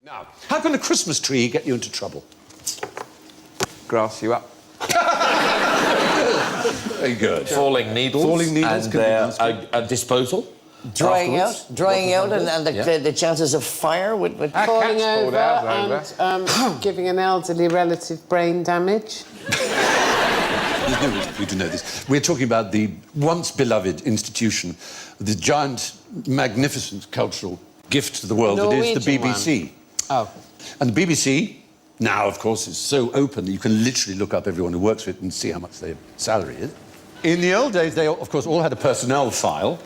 Now, how can a Christmas tree get you into trouble? Grass you up. Very good. Falling needles. Falling needles and a disposal. Drying afterwards. out, and the chances of fire with Falling over over. and giving an elderly relative brain damage. There's no reason for you to know this. We're talking about the once beloved institution, the giant, magnificent cultural gift to the world that is the BBC. Oh. And the BBC now, of course, is so open that you can literally look up everyone who works for it and see how much their salary is. In the old days, they, of course, all had a personnel file,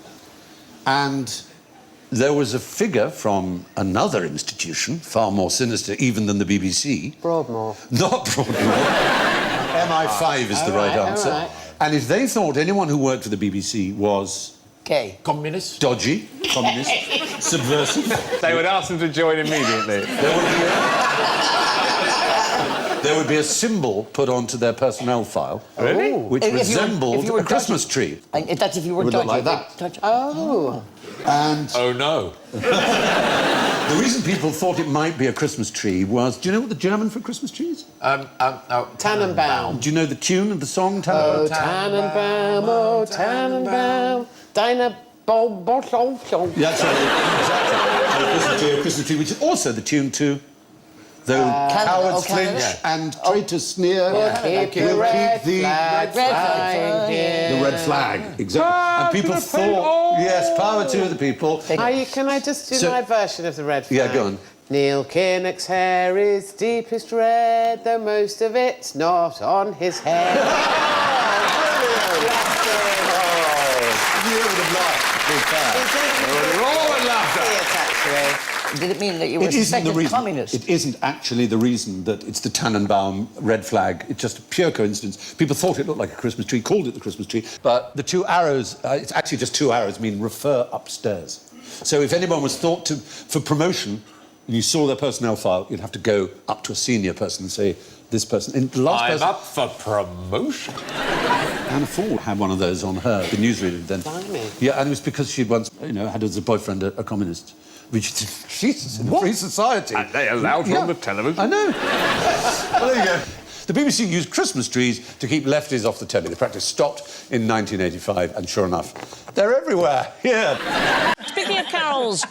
and there was a figure from another institution, far more sinister even than the BBC. Broadmoor. Not Broadmoor. MI5 is the right answer. Right. And if they thought anyone who worked for the BBC was... gay. Communist. Dodgy, communist, subversive... They would ask them to join immediately. There would be a symbol put onto their personnel file, Really? which resembled a Christmas tree. And that's if you were It would look dodgy. like that. Oh. And Oh, no. the reason people thought it might be a Christmas tree was... Do you know what the German for Christmas tree is? Tannenbaum. Do you know the tune of the song, Oh, Tannenbaum? Tannenbaum, oh, Tannenbaum, deine Bottle. Yeah, that's right, exactly. A Christmas tree, which is also the tune to... Though cowards flinch and traitors sneer, We'll keep the red flag flying here. The red flag, exactly. And people thought... Yes, power to the people. Can I just do my version of the red flag? Yeah, go on. Neil Kinnock's hair is deepest red, though most of it's not on his head. You would have laughed. Roar and laughter. Did it mean that you were a suspected communist? It isn't actually the reason that it's the Tannenbaum red flag. It's just a pure coincidence. People thought it looked like a Christmas tree, called it the Christmas tree, but the two arrows, it's actually just two arrows, mean refer upstairs. So if anyone was thought to, for promotion, and you saw their personnel file, you'd have to go up to a senior person and say, this person... And the last I'm person, up for promotion. Anna Ford had one of those on her, the newsreader then. Blimey. Yeah, and it was because she'd once, had as a boyfriend a communist. Which, Jesus, in a free society. And they allowed her on the television. I know. Well, there you go. The BBC used Christmas trees to keep lefties off the telly. The practice stopped in 1985, and sure enough, they're everywhere. Yeah. Speaking of carols,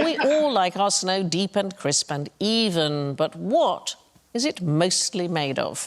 we all like our snow deep and crisp and even, but what is it mostly made of?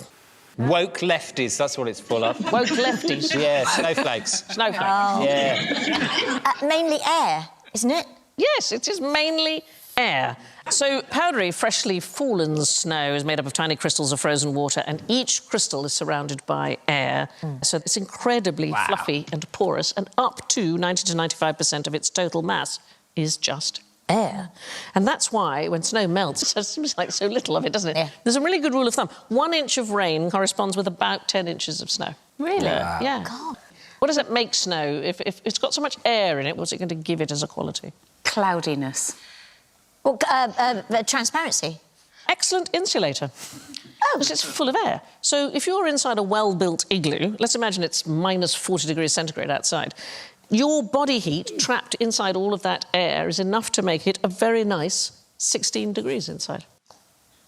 Woke lefties, that's what it's full of. Woke lefties? Yeah, snowflakes. Snowflakes. Oh. Yeah. Mainly air, isn't it? Yes, it is mainly air. So powdery, freshly fallen snow is made up of tiny crystals of frozen water, and each crystal is surrounded by air. So it's incredibly fluffy and porous, and up to 90 to 95% of its total mass is just air. And that's why when snow melts, it seems like so little of it, doesn't it? Yeah. There's a really good rule of thumb. 1 inch of rain corresponds with about 10 inches of snow. Really? Yeah. God. What does it make snow? If it's got so much air in it, what's it going to give it as a quality? Cloudiness. Well, transparency. Excellent insulator. Oh. Because it's full of air. So if you're inside a well-built igloo, let's imagine it's minus 40 degrees centigrade outside, your body heat trapped inside all of that air is enough to make it a very nice 16 degrees inside.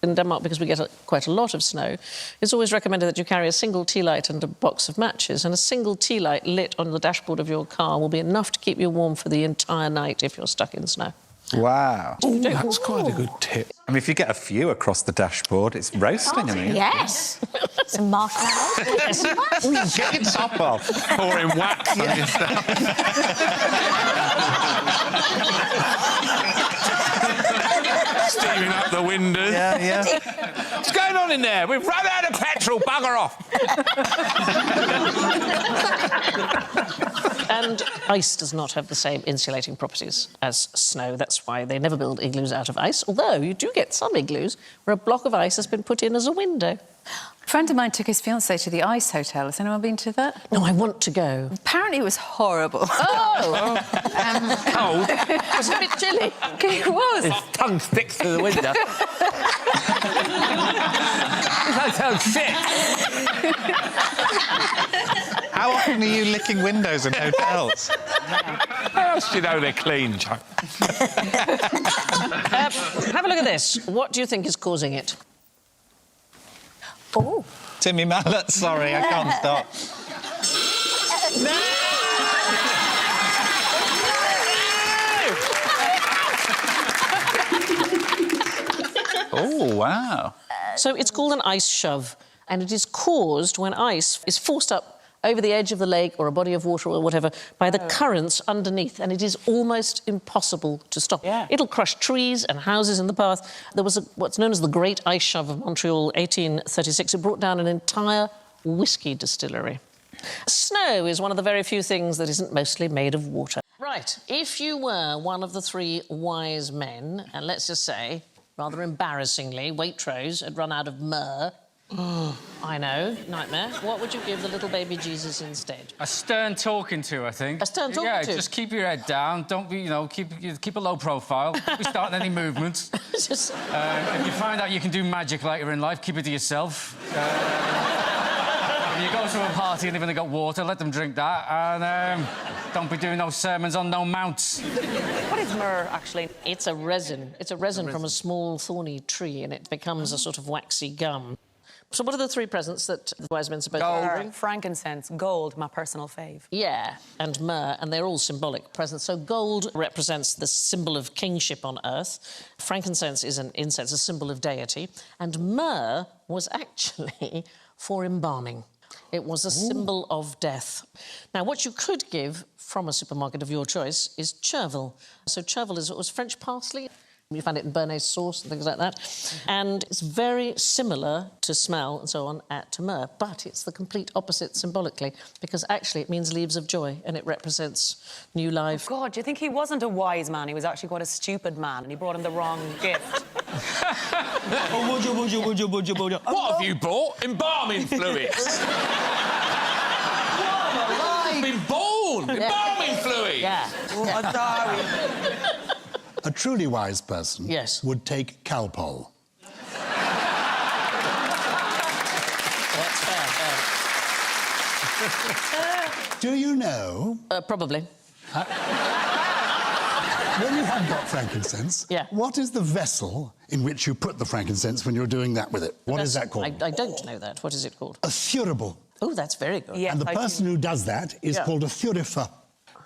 In Denmark, because we get quite a lot of snow, it's always recommended that you carry a single tea light and a box of matches, and a single tea light lit on the dashboard of your car will be enough to keep you warm for the entire night if you're stuck in snow. Wow. That's quite a good tip. I mean, if you get a few across the dashboard, it's roasting, I mean. Yes. Some marshmallows. Get your top off. Pouring wax on your stuff. Steaming up the windows. Yeah. What's going on in there? We've run out of petrol. Bugger off. And ice does not have the same insulating properties as snow. That's why they never build igloos out of ice, although you do get some igloos where a block of ice has been put in as a window. A friend of mine took his fiancée to the Ice Hotel. Has anyone been to that? No, I want to go. Apparently it was horrible. Oh! Cold. Was it a bit chilly? It was. His tongue sticks to the window. This hotel's shit. How often are you licking windows in hotels? How else do you know they're clean, Chuck? Have a look at this. What do you think is causing it? Oh. Timmy Mallet, sorry, I can't stop. Oh, wow. So it's called an ice shove, and it is caused when ice is forced up over the edge of the lake or a body of water or whatever by the currents underneath, and it is almost impossible to stop. Yeah. It'll crush trees and houses in the path. There was what's known as the Great Ice Shove of Montreal, 1836. It brought down an entire whiskey distillery. Snow is one of the very few things that isn't mostly made of water. Right, if you were one of the three wise men, and let's just say, rather embarrassingly, Waitrose had run out of myrrh. I know, nightmare. What would you give the little baby Jesus instead? A stern talking to, I think. A stern talking yeah, to? just keep your head down. Don't be, keep a low profile. Don't be starting any movements. If you find out you can do magic later in life, keep it to yourself. If you go to a party and they've only got water, let them drink that. And don't be doing no sermons on no mounts. What is myrrh, actually? It's a resin. It's a resin from a small thorny tree, and it becomes a sort of waxy gum. So what are the three presents that the wise men supposed to bring? Frankincense, gold, my personal fave. Yeah, and myrrh, and they're all symbolic presents. So gold represents the symbol of kingship on earth. Frankincense is an incense, a symbol of deity. And myrrh was actually for embalming. It was a symbol of death. Now, what you could give from a supermarket of your choice is chervil. So chervil was French parsley. You find it in béarnaise sauce and things like that. And it's very similar to smell and so on to myrrh, but it's the complete opposite symbolically, because actually it means leaves of joy and it represents new life. Oh, God, do you think he wasn't a wise man? He was actually quite a stupid man and he brought him the wrong gift. What have you bought? Embalming fluids. What? Been born. Embalming fluids. Yeah. A truly wise person would take Calpol. That's fair. Do you know? Probably. When you have got frankincense, what is the vessel in which you put the frankincense when you're doing that with it? What is that called? I don't know that. What is it called? A thurible. Oh, that's very good. And the person who does that is called a thurifer.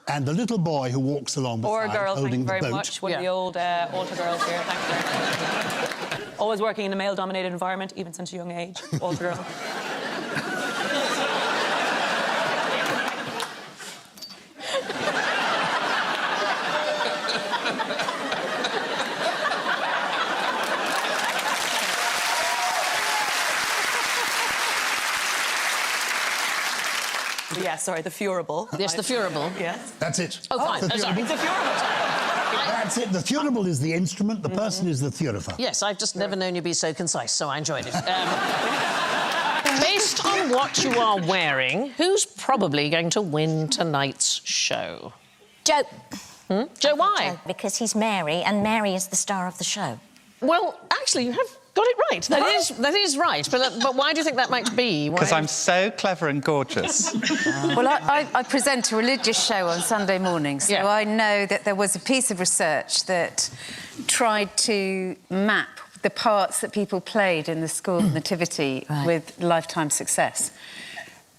And the little boy who walks along beside, girl, holding the thank you very boat. much. One of the old altar girls here. Thank you. Always working in a male-dominated environment, even since a young age. Altar girl. Yeah, sorry, the furable. Yes, the furable. Yes. That's it. Oh, fine. The Sorry. It's a furable. That's it. The thurible is the instrument, the person is the thurifer. Yes, I've just never known you be so concise, so I enjoyed it. Based on what you are wearing, who's probably going to win tonight's show? Joe. Joe, why? Joe, because he's Mary, and Mary is the star of the show. Well, actually, you have got it right. That is right. But why do you think that might be? Because I'm so clever and gorgeous. Well, I present a religious show on Sunday mornings, so I know that there was a piece of research that tried to map the parts that people played in the school nativity with lifetime success.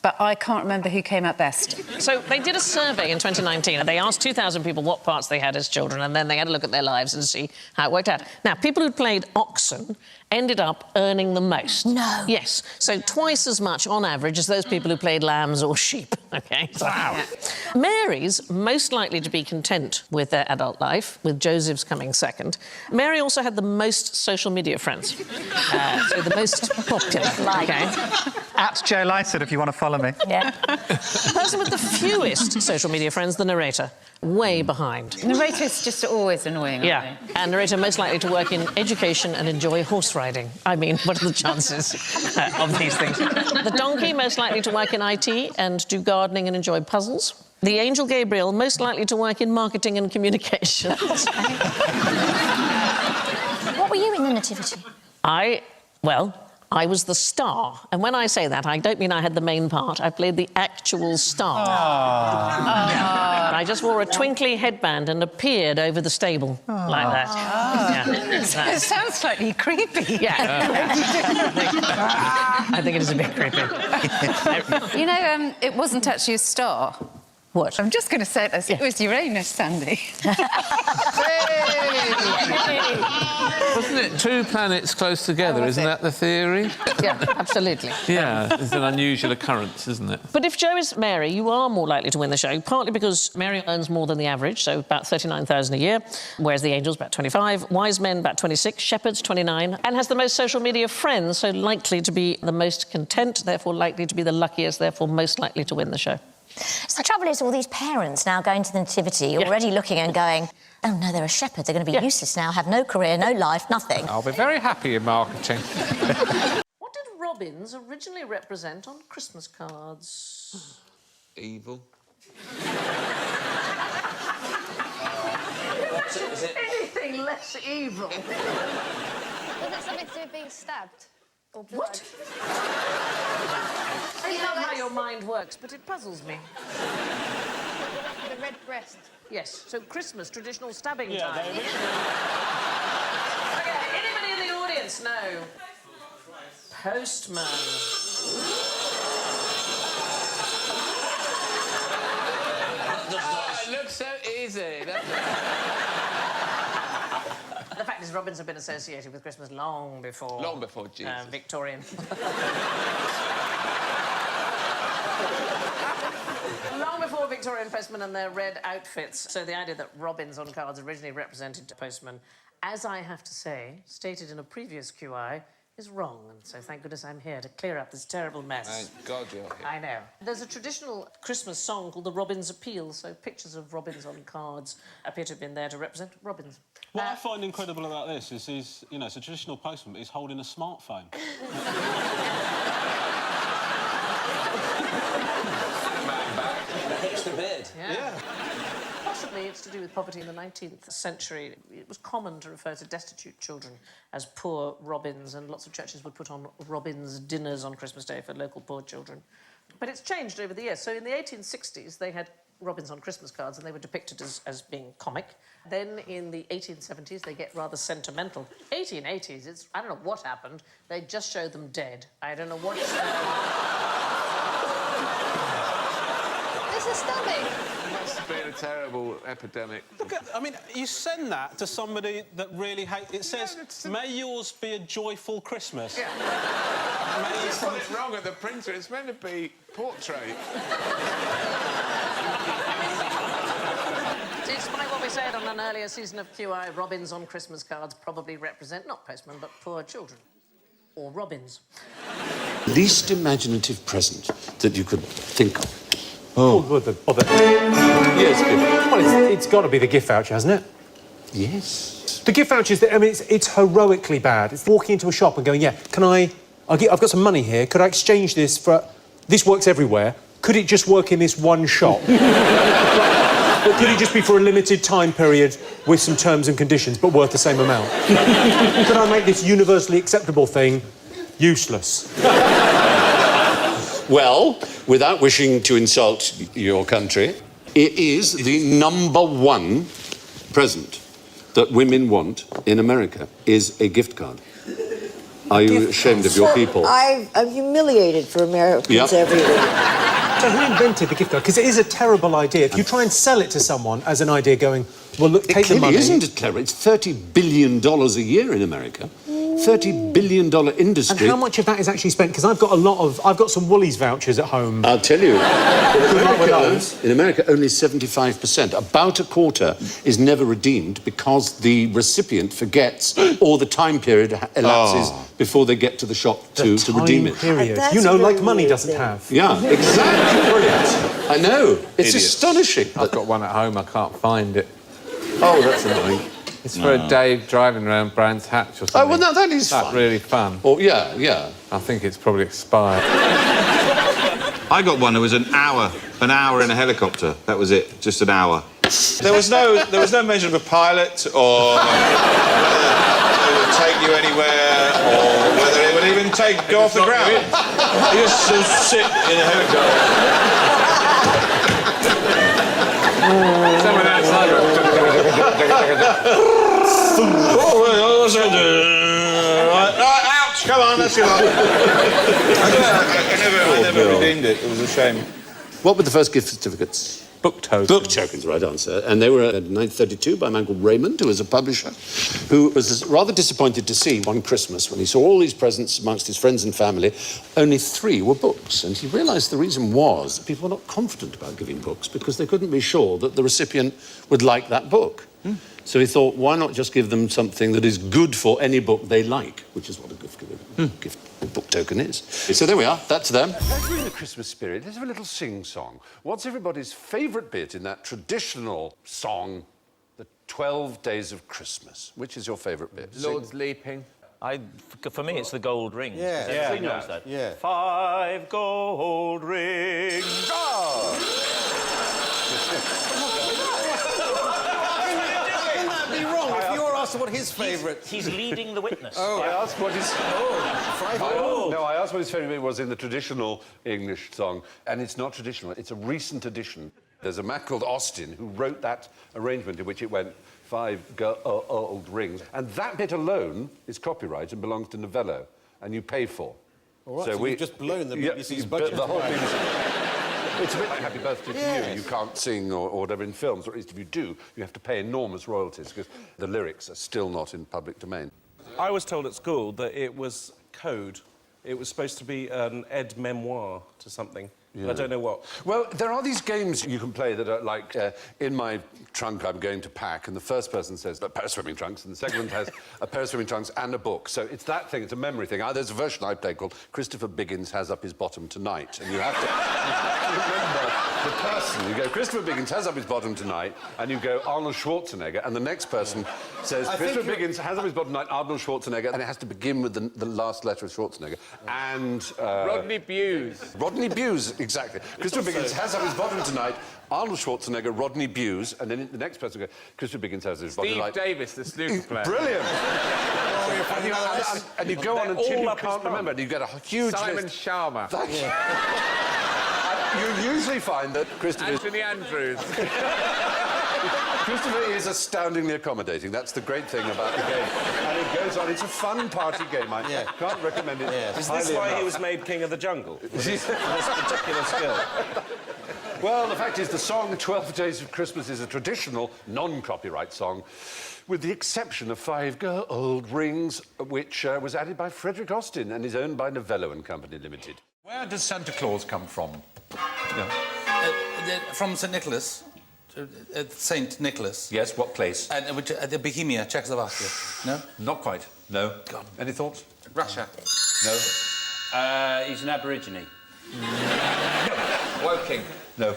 But I can't remember who came out best. So they did a survey in 2019 and they asked 2,000 people what parts they had as children, and then they had a look at their lives and see how it worked out. Now, people who'd played oxen ended up earning the most. No. Yes. So twice as much on average as those people who played lambs or sheep. OK? Wow. Mary's most likely to be content with their adult life, with Joseph's coming second. Mary also had the most social media friends. So the most popular. OK? At Joe Lycett, if you want to follow me. Yeah. The person with the fewest social media friends, the narrator. Way behind. Narrator's just always annoying, aren't they? And narrator most likely to work in education and enjoy horse riding. I mean, what are the chances of these things? The donkey most likely to work in IT and do gardening and enjoy puzzles. The angel Gabriel most likely to work in marketing and communications. What were you in the nativity? Well, I was the star. And when I say that, I don't mean I had the main part. I played the actual star. I just wore a twinkly headband and appeared over the stable like that. Yeah. It sounds slightly creepy. Yeah. I think it is a bit creepy. You know, it wasn't actually a star. What? I'm just going to say this. It was Uranus, Sandy. Wasn't it two planets close together? Isn't that the theory? Yeah, absolutely. Yeah, it's an unusual occurrence, isn't it? But if Joe is Mary, you are more likely to win the show, partly because Mary earns more than the average, so about $39,000 a year, whereas the angels about 25, wise men about 26, shepherds 29, and has the most social media friends, so likely to be the most content, therefore likely to be the luckiest, therefore most likely to win the show. So the trouble is, all these parents now going to the nativity, already looking and going, oh no, they're a shepherd, they're going to be useless now, have no career, no life, nothing. I'll be very happy in marketing. What did robins originally represent on Christmas cards? Evil. Is it anything less evil? Was it something to do with being stabbed? Or blood? What? I love how your mind works, but it puzzles me. The red breast. Yes, so Christmas, traditional stabbing Yeah, time. they Okay, anybody in the audience know? Postman. It looks so easy. The fact is, robins have been associated with Christmas long before... Long before Jesus. Victorian. Long before Victorian postmen and their red outfits. So the idea that robins on cards originally represented postmen, as I have to say, stated in a previous QI, is wrong. And so thank goodness I'm here to clear up this terrible mess. Thank God you're here. I know. There's a traditional Christmas song called The Robin's Appeal, so pictures of robins on cards appear to have been there to represent robins. What I find incredible about this is he's, you know, it's a traditional postman, but he's holding a smartphone. Extra bed. Yeah. Possibly it's to do with poverty in the 19th century. It was common to refer to destitute children as poor robins, and lots of churches would put on robins' dinners on Christmas Day for local poor children. But it's changed over the years. So in the 1860s, they had robins on Christmas cards, and they were depicted as being comic. Then in the 1870s, they get rather sentimental. 1880s, I don't know what happened. They just showed them dead. I don't know what... This is stabbing. It's been a terrible epidemic. Look at, I mean, you send that to somebody that really hates... It says, may yours be a joyful Christmas. Yeah. You got it wrong at the printer. It's meant to be portrait. Despite what we said on an earlier season of QI, robins on Christmas cards probably represent not postmen, but poor children. Or robins. Least imaginative present that you could think of. Oh, good. Yes, well, it's got to be the gift voucher, hasn't it? Yes. The gift voucher is, I mean, it's heroically bad. It's walking into a shop and going, yeah, I've got some money here. Could I exchange this for... This works everywhere. Could it just work in this one shop? Or could it just be for a limited time period with some terms and conditions, but worth the same amount? Could I make this universally acceptable thing useless? Well, without wishing to insult your country, it is the #1 present that women want in America is a gift card. Are you ashamed of your people? I'm humiliated for Americans everywhere. So who invented the gift card? Because it is a terrible idea. If you try and sell it to someone as an idea going, well, look, take the money... It isn't clever. It's $30 billion a year in America. $30 billion industry. And how much of that is actually spent? Because I've got some Woolies vouchers at home. I'll tell you. In America, only 75%. About a quarter is never redeemed because the recipient forgets or the time period elapses before they get to the shop to redeem it. Period. You know, like money doesn't have. Yeah, exactly. Brilliant. I know. It's astonishing. I've got one at home. I can't find it. Oh, that's annoying. It's for a day driving around Brands Hatch or something. Oh, well, no, that is fun. That's really fun. Oh, yeah. I think it's probably expired. I got one. It was an hour in a helicopter. That was it, just an hour. There was no measure of a pilot or whether it would take you anywhere or whether it would even go off the ground. You just sort of sit in a helicopter. Someone outside. Ouch! Come on, let's go on. I never redeemed it. It was a shame. What were the first gift certificates? Book tokens. Book tokens, right answer. And they were in 1932 by a man called Raymond, who was a publisher, who was rather disappointed to see one Christmas, when he saw all these presents amongst his friends and family, only 3 were books. And he realised the reason was that people were not confident about giving books because they couldn't be sure that the recipient would like that book. So he thought, why not just give them something that is good for any book they like, which is what a gift book token is. So there we are, that's them. As we're in the Christmas spirit, let's have a little sing-song. What's everybody's favourite bit in that traditional song, The 12 Days of Christmas? Which is your favourite bit? Lord's Leaping. For me, it's the gold rings. Yeah. Everybody knows that. Yeah. 5 gold rings. What his favourite? He's leading the witness. I asked what his... I asked what his favourite bit was in the traditional English song, and it's not traditional. It's a recent addition. There's a man called Austin who wrote that arrangement in which it went 5 gold rings, and that bit alone is copyright and belongs to Novello, and you pay for. All right, so we've just blown the BBC's budget. The whole BBC. It's a bit like Happy Birthday to You. You can't sing or whatever in films, or at least if you do, you have to pay enormous royalties because the lyrics are still not in public domain. I was told at school that it was code. It was supposed to be an aide-memoire to something. Yeah. I don't know what. Well, there are these games you can play that are like, in my trunk I'm going to pack, and the first person says a pair of swimming trunks, and the second one has a pair of swimming trunks and a book. So it's that thing, it's a memory thing. There's a version I play called Christopher Biggins Has Up His Bottom Tonight, and you have to remember the person. You go, Christopher Biggins has up his bottom tonight, and you go, Arnold Schwarzenegger, and the next person says, Christopher Biggins has up his bottom tonight, Arnold Schwarzenegger, and it has to begin with the last letter of Schwarzenegger. And... Rodney Bewes. Rodney Bewes, exactly. Christopher Biggins has up his bottom tonight, Arnold Schwarzenegger, Rodney Bewes, and then the next person goes, Christopher Biggins has his bottom tonight. Steve Davis, the snooker player. Brilliant! And you go on until you can't remember, and you get a huge Simon list. Sharma. You usually find that Christopher... Anthony Andrews. Christopher is astoundingly accommodating. That's the great thing about the game. And it goes on. It's a fun party game. I can't recommend it. Is this why he was made King of the Jungle? Was this particular skill? Well, the fact is, the song 12 Days of Christmas is a traditional, non-copyright song, with the exception of 5 gold rings, which was added by Frederick Austin and is owned by Novello and Company Limited. Where does Santa Claus come from? From St. Nicholas. St. Nicholas. Yes, what place? The Bohemia, Czechoslovakia. No? Not quite. No. God. Any thoughts? Russia. No. He's an Aborigine. No. Woking. No.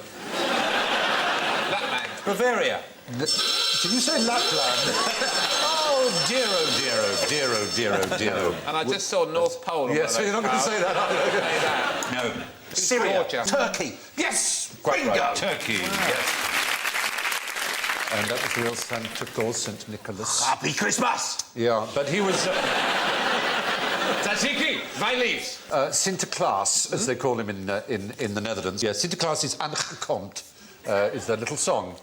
Lapland. Bavaria. Did you say Lapland? Oh, dear, oh, dear, oh, dear, oh, dear, oh, dear, oh. And I just saw North Pole. Yes, so you're not going to say that, are you? No. Syria. Turkey. Yes! Quite right. Turkey, yes. And that was real Santa Claus, St. Nicholas. Happy Christmas! Yeah, but he was... Tzatziki, my leaves. Sinterklaas, as they call him in the Netherlands. Yeah, Sinterklaas is aangekomt, is their little song.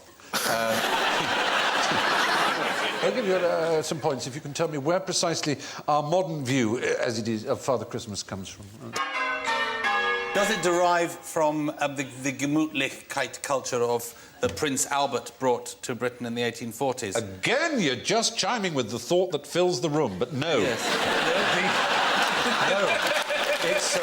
I'll give you some points if you can tell me where precisely our modern view, as it is, of Father Christmas comes from. Does it derive from the Gemütlichkeit culture of that Prince Albert brought to Britain in the 1840s? Again, you're just chiming with the thought that fills the room, but no. Yes. No. It's...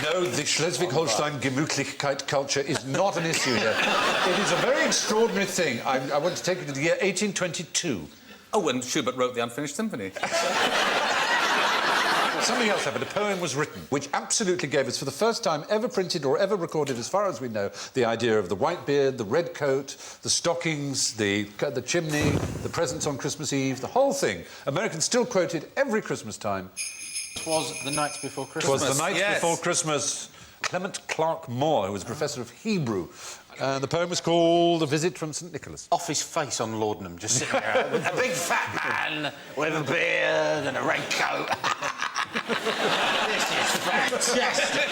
No, the Schleswig-Holstein Gemütlichkeit culture is not an issue here. It is a very extraordinary thing. I want to take you to the year 1822. Oh, when Schubert wrote the Unfinished Symphony. Something else happened. A poem was written, which absolutely gave us, for the first time ever printed or ever recorded, as far as we know, the idea of the white beard, the red coat, the stockings, the chimney, the presents on Christmas Eve, the whole thing. Americans still quote it every Christmas time. It was the night before Christmas. It was the night before Christmas. Clement Clark Moore, who was a professor of Hebrew, The poem was called A Visit from St Nicholas. Off his face on Laudanum, just sitting there with a big fat man with a beard and a red coat. This is fantastic.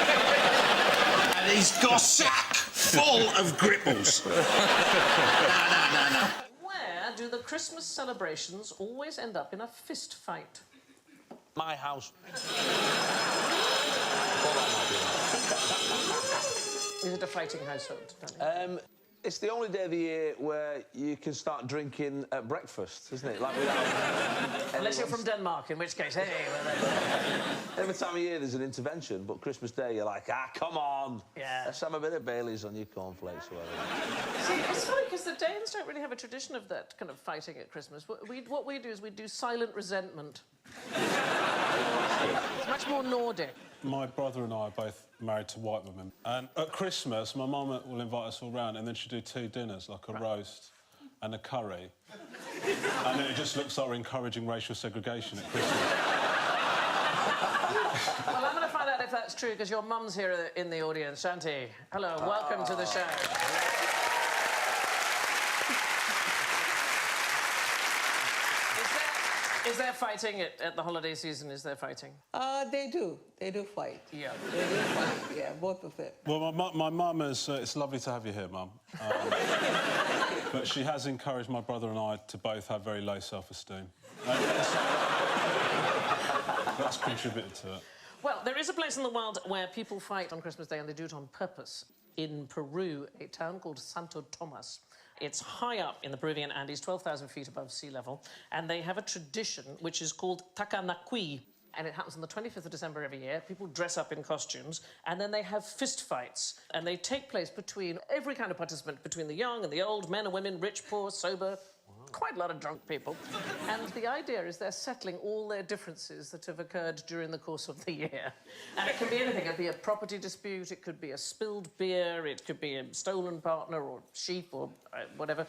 And he's got a sack full of gripples. No. Where do the Christmas celebrations always end up in a fist fight? My house. Is it a fighting household, Danny? It's the only day of the year where you can start drinking at breakfast, isn't it? Like without... Unless you're from Denmark, in which case, hey... Every time of year there's an intervention, but Christmas Day you're like, come on! Yeah. Let's have a bit of Baileys on your cornflakes or whatever. See, it's funny, because the Danes don't really have a tradition of that kind of fighting at Christmas. What we do is we do silent resentment. It's much more Nordic. My brother and I are both married to white women. And at Christmas, my mum will invite us all round and then she'll do 2 dinners, like a roast and a curry. And it just looks like we're encouraging racial segregation at Christmas. Well, I'm going to find out if that's true, because your mum's here in the audience. Shanti, hello, welcome to the show. Is there fighting at the holiday season? Is there fighting? They do. They do fight. Yeah. They do fight, yeah, both of it. Well, my mum is... it's lovely to have you here, Mum. But she has encouraged my brother and I to both have very low self-esteem. That's contributed to it. Well, there is a place in the world where people fight on Christmas Day, and they do it on purpose. In Peru, a town called Santo Tomas. It's high up in the Peruvian Andes, 12,000 feet above sea level, and they have a tradition which is called Takanakui, and it happens on the 25th of December every year. People dress up in costumes, and then they have fist fights, and they take place between every kind of participant, between the young and the old, men and women, rich, poor, sober, quite a lot of drunk people. And the idea is they're settling all their differences that have occurred during the course of the year. And it can be anything. It could be a property dispute, it could be a spilled beer, it could be a stolen partner or sheep or whatever.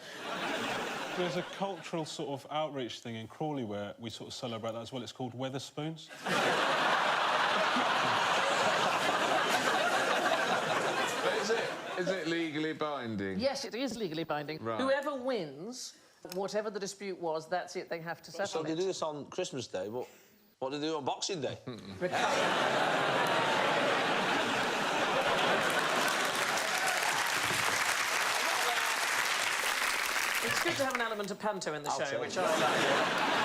There's a cultural sort of outreach thing in Crawley where we sort of celebrate that as well. It's called Weatherspoons. Is it legally binding? Yes, it is legally binding. Right. Whoever wins, whatever the dispute was, that's it, they have to settle So they it. do this on Christmas Day, but what do they do on Boxing Day? It's good to have an element of panto in the show, which I like.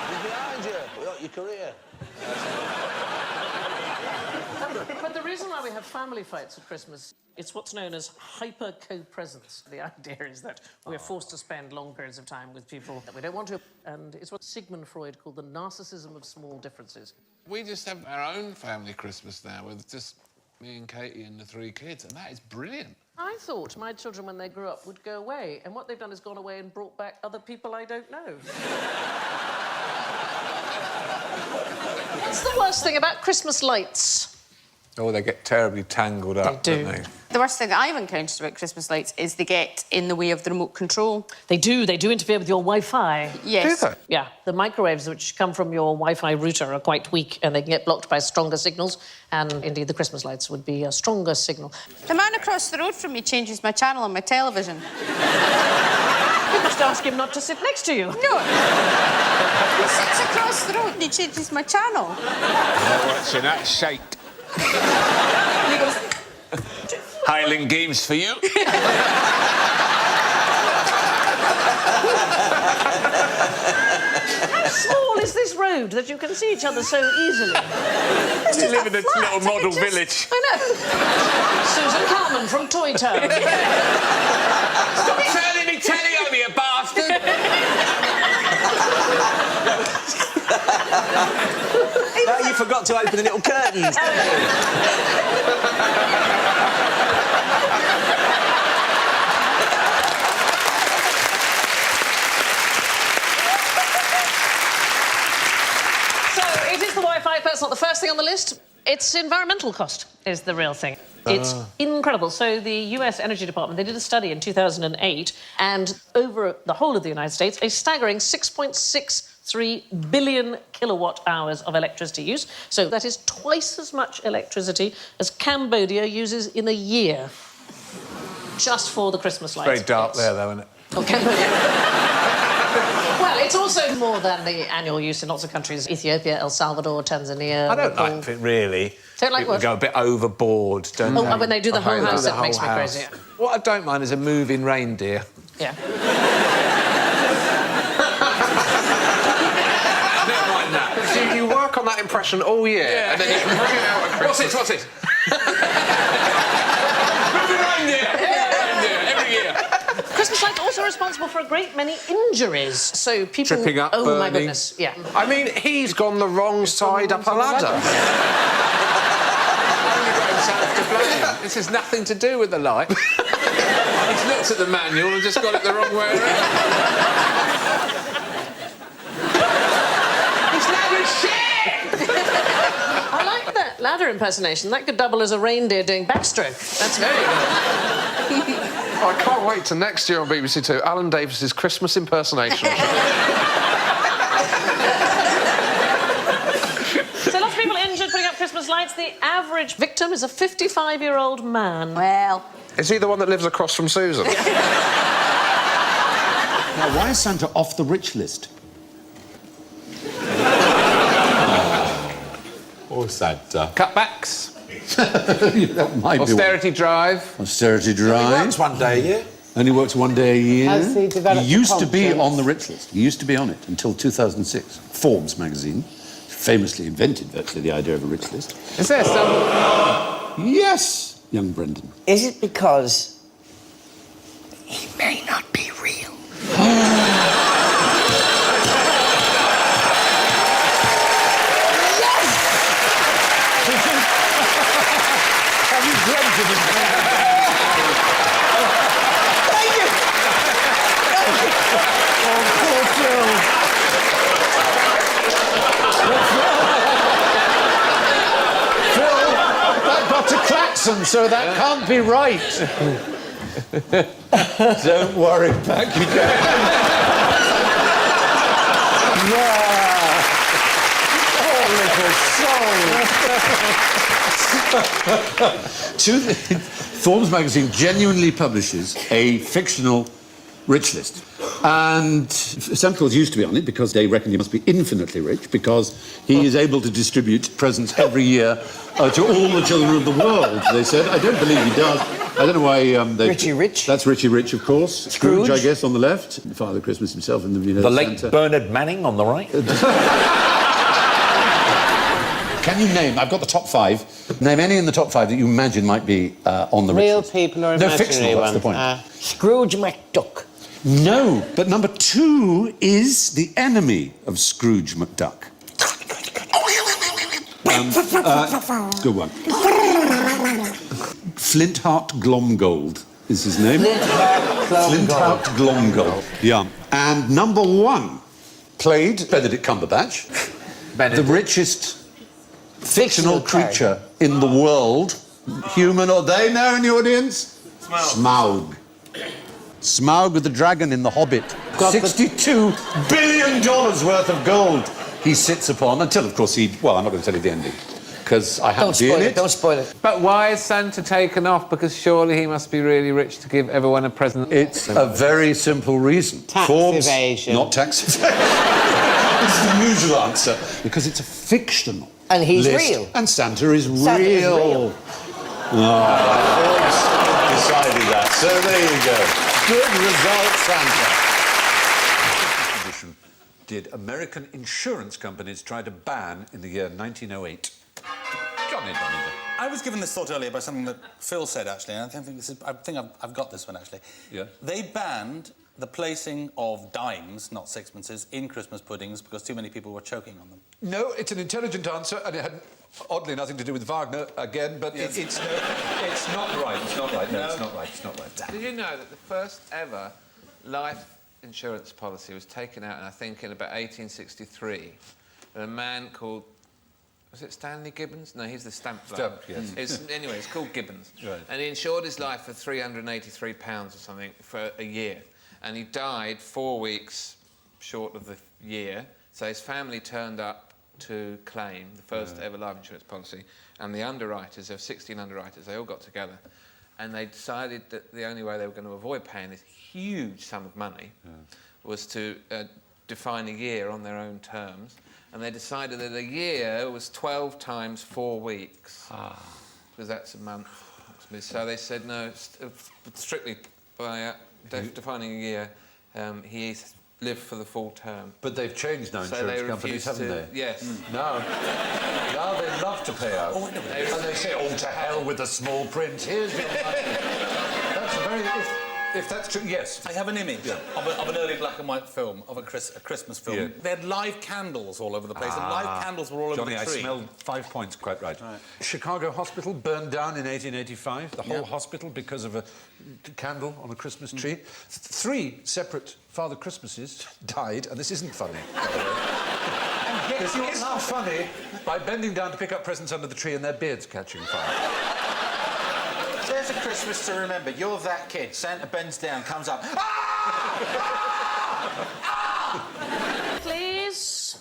He's behind you. We got your career. But the reason why we have family fights at Christmas, it's what's known as hyper-co-presence. The idea is that we're forced to spend long periods of time with people that we don't want to, and it's what Sigmund Freud called the narcissism of small differences. We just have our own family Christmas now with just me and Katie and the 3 kids, and that is brilliant. I thought my children, when they grew up, would go away, and what they've done is gone away and brought back other people I don't know. What's the worst thing about Christmas lights? Oh, they get terribly tangled up, don't they? The worst thing that I've encountered about Christmas lights is they get in the way of the remote control. They do interfere with your Wi-Fi. Yes. Do they? Yeah, the microwaves which come from your Wi-Fi router are quite weak and they can get blocked by stronger signals, and indeed the Christmas lights would be a stronger signal. The man across the road from me changes my channel on my television. You must ask him not to sit next to you. No. He sits across the road and he changes my channel. Oh, what's in that shape? Highland Games for you. How small is this road that you can see each other so easily? You live in a little model village. I know. Susan Calman from Toy Town. Stop turning me telly on, you bastard! No, you forgot to open the little curtains. So, it is the Wi-Fi, but it's not the first thing on the list. Its environmental cost is the real thing. It's incredible. So the US Energy Department, they did a study in 2008, and over the whole of the United States, a staggering 6.63 billion kilowatt hours of electricity use. So that is twice as much electricity as Cambodia uses in a year. just for the Christmas lights. Very dark there, though, isn't it? Okay. Well, it's also more than the annual use in lots of countries. Ethiopia, El Salvador, Tanzania... I don't like it, really. Don't like People what? go a bit overboard, don't they? Oh, when they do the whole house, that makes me crazy. What I don't mind is a moving reindeer. Yeah. You work on that impression all year, and then you bring it out at Christmas. What's it? Moving reindeer! Every year. Christmas lights also responsible for a great many injuries. So people... Tripping up, oh, my burning. goodness, yeah. I mean, he's gone the wrong side up a ladder. Only got himself to blame. This has nothing to do with the light. He's looked at the manual and just got it the wrong way around. I like that ladder impersonation. That could double as a reindeer doing backstroke. That's very good. I can't wait till next year on BBC Two, Alan Davis's Christmas impersonation. So lots of people injured putting up Christmas lights. The average victim is a 55-year-old man. Well... Is he the one that lives across from Susan? Now, why is Santa off the rich list? Oh, Santa. Cutbacks. That might be Austerity drive. Austerity drive. Only works one day a year. Only works one day a year. Has he developed He used a to be conscience? on the rich list. He used to be on it until 2006. Forbes magazine famously invented virtually the idea of a rich list. Is there some... Yes, young Brendan. Is it because he may not be real? Have you dreamt of this? Thank you! Oh, poor Phil. Phil, that got to klaxon, so that can't be right. Don't worry, back you go. Oh, little soul. Forbes magazine genuinely publishes a fictional rich list. And Santa Claus used to be on it because they reckon he must be infinitely rich because he is able to distribute presents every year to all the children of the world, they said. I don't believe he does. I don't know why they... Richie Rich? That's Richie Rich, of course. Scrooge, I guess, on the left. Father Christmas himself in the... You know, The late Santa. Bernard Manning on the right. Can you name... I've got the top 5. Name any in the top 5 that you imagine might be on the Real rich list. people or No, imaginary fictional, that's the ones? point. Scrooge McDuck. No, but number 2 is the enemy of Scrooge McDuck. Good one. Flintheart Glomgold is his name. Flintheart Glomgold. Yeah. And number 1 played Benedict Cumberbatch, the richest fictional creature in the world. Human or they know in the audience? Smaug. Smaug with the dragon in The Hobbit. $62 billion worth of gold he sits upon until, of course, he... Well, I'm not going to tell you the ending, because I haven't seen it. Don't spoil it. But why is Santa taken off? Because surely he must be really rich to give everyone a present. It's a very simple reason. Tax evasion. Not tax evasion. It's the usual answer. Because it's a fictional And he's list, real. And Santa is Santa is real. real. Forbes decided that. So there you go. Good result, Santa. Did American insurance companies try to ban in the year 1908? Johnny Donovan. I was given this thought earlier by something that Phil said, actually, and I think I've got this one, actually. Yeah. They banned the placing of dimes, not sixpences, in Christmas puddings because too many people were choking on them. No, it's an intelligent answer, and it had, oddly, nothing to do with Wagner again, but Yes. it's not right. It's not right. No, it's not right. It's not right. Did you know that the first ever life insurance policy was taken out, and I think in about 1863, and a man called... Was it Stanley Gibbons? No, he's the stamp bloke. Stamp, yes. Anyway, it's called Gibbons. Right. And he insured his life for £383 or something for a year. And he died 4 weeks short of the year. So his family turned up to claim the first ever life insurance policy. And the underwriters, there were 16 underwriters, they all got together. and they decided that the only way they were going to avoid paying this huge sum of money was to define a year on their own terms, and they decided that a year was 12 times 4 weeks, because that's a month. So they said, no, strictly by defining a year, he lived for the full term. But they've changed now, So insurance they companies, refused haven't they? Yes. Now they love to pay out. And they say, oh, to hell with the small print. Here's your money. That's a very... If that's true, yes. I have an image of an early black and white film, of a Christmas film. Yeah. They had live candles all over the place, and live candles were all over the tree. Johnny, I smelled 5 points quite right. Chicago Hospital burned down in 1885, the whole hospital, because of a candle on a Christmas tree. 3 separate Father Christmases died, and this isn't funny. This is not funny by bending down to pick up presents under the tree and their beards catching fire. There's a Christmas to remember. You're that kid. Santa bends down, comes up. Please.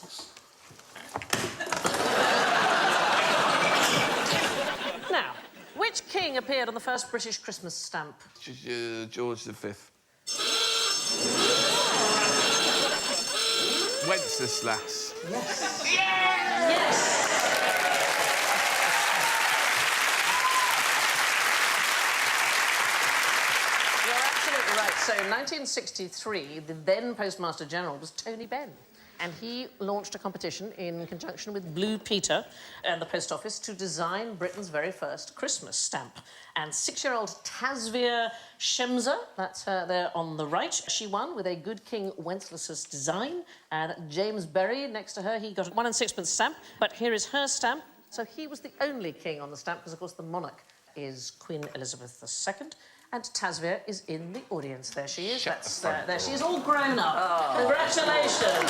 Now, which king appeared on the first British Christmas stamp? George V. Wenceslas. Yes. Yes. Right, so in 1963, the then Postmaster General was Tony Benn, and he launched a competition in conjunction with Blue Peter and the Post Office to design Britain's very first Christmas stamp. And 6-year-old Tasvia Shemza, that's her there on the right, she won with a Good King Wenceslas design. And James Berry, next to her, he got a 1 and 6pence stamp, but here is her stamp. So he was the only king on the stamp, because, of course, the monarch is Queen Elizabeth II. And Tasvia is in the audience. There she is. There she is, all grown up. Oh. Congratulations.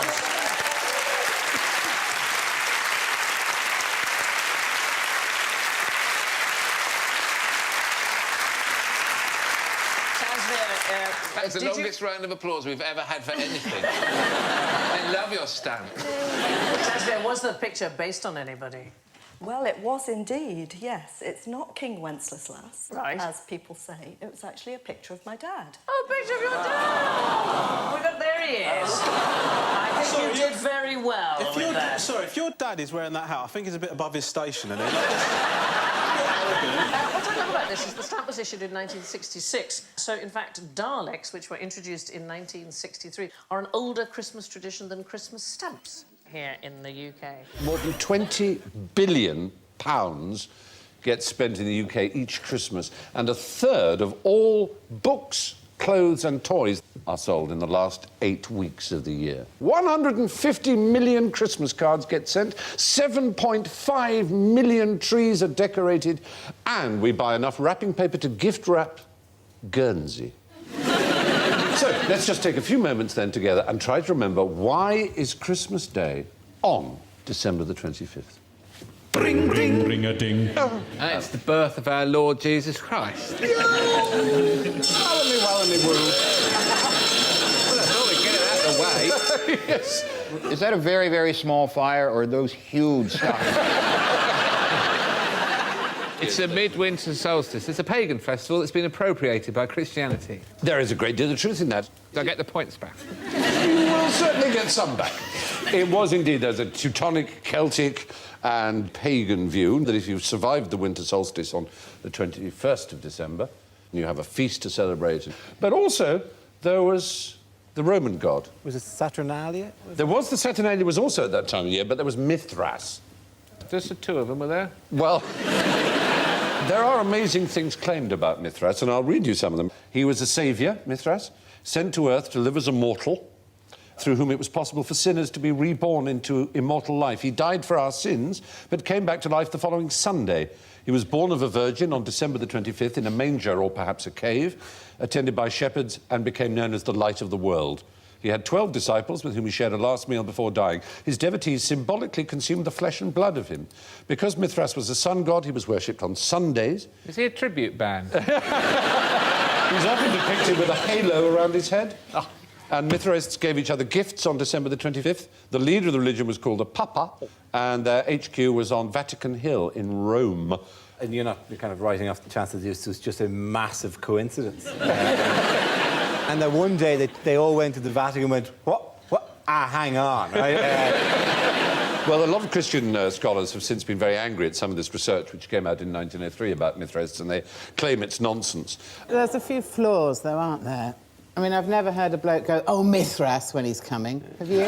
That's the longest round of applause we've ever had for anything. I love your stamp. Tasvia, was the picture based on anybody? Well, it was indeed, yes. It's not King Wenceslas, as people say. It was actually a picture of my dad. Oh, a picture of your dad! Oh, but there he is. I think you did very well with that. Sorry, if your dad is wearing that hat, I think he's a bit above his station, isn't he? What I love about this is the stamp was issued in 1966. So, in fact, Daleks, which were introduced in 1963, are an older Christmas tradition than Christmas stamps here in the UK. More than £20 billion gets spent in the UK each Christmas, and 1/3 of all books, clothes and toys are sold in the last 8 weeks of the year. 150 million Christmas cards get sent, 7.5 million trees are decorated, and we buy enough wrapping paper to gift wrap Guernsey. So, let's just take a few moments then together and try to remember, why is Christmas Day on December the 25th? Ring, ring, ring a ding. And it's the birth of our Lord Jesus Christ. Wallamy, wallamy, woo. Well, I thought we'd get it out of the way. Yes. Is that a very, very small fire, or are those huge stars? It's a midwinter solstice. It's a pagan festival that's been appropriated by Christianity. There is a great deal of truth in that. Do I get the points back? You will certainly get some back. It was indeed, there's a Teutonic, Celtic and pagan view that if you survived the winter solstice on the 21st of December, you have a feast to celebrate. But also, there was the Roman god. Was it Saturnalia? There was the Saturnalia was also at that time of year, but there was Mithras. Just the 2 of them were there? Well, there are amazing things claimed about Mithras, and I'll read you some of them. He was a saviour, Mithras, sent to Earth to live as a mortal, through whom it was possible for sinners to be reborn into immortal life. He died for our sins, but came back to life the following Sunday. He was born of a virgin on December the 25th in a manger or perhaps a cave, attended by shepherds, and became known as the light of the world. He had 12 disciples with whom he shared a last meal before dying. His devotees symbolically consumed the flesh and blood of him. Because Mithras was a sun god, he was worshipped on Sundays. Is he a tribute band? He's often depicted with a halo around his head. Oh. And Mithraists gave each other gifts on December the 25th. The leader of the religion was called a Papa, and their HQ was on Vatican Hill in Rome. And you're kind of writing off the chance that this was just a massive coincidence. And then one day they all went to the Vatican and went, what? Hang on. Well, a lot of Christian scholars have since been very angry at some of this research which came out in 1903 about Mithras, and they claim it's nonsense. There's a few flaws, though, aren't there? I mean, I've never heard a bloke go, oh, Mithras, when he's coming. Have you? No,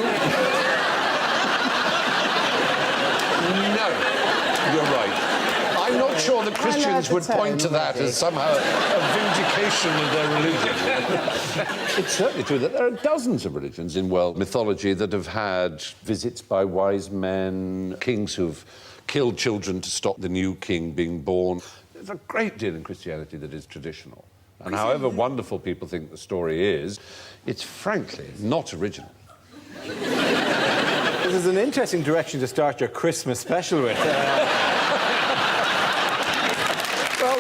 you're right. I'm not sure that Christians would point to that as somehow a vindication of their religion. It's certainly true that there are dozens of religions in world mythology that have had visits by wise men, kings who've killed children to stop the new king being born. There's a great deal in Christianity that is traditional. And however wonderful people think the story is, it's frankly not original. This is an interesting direction to start your Christmas special with. Well,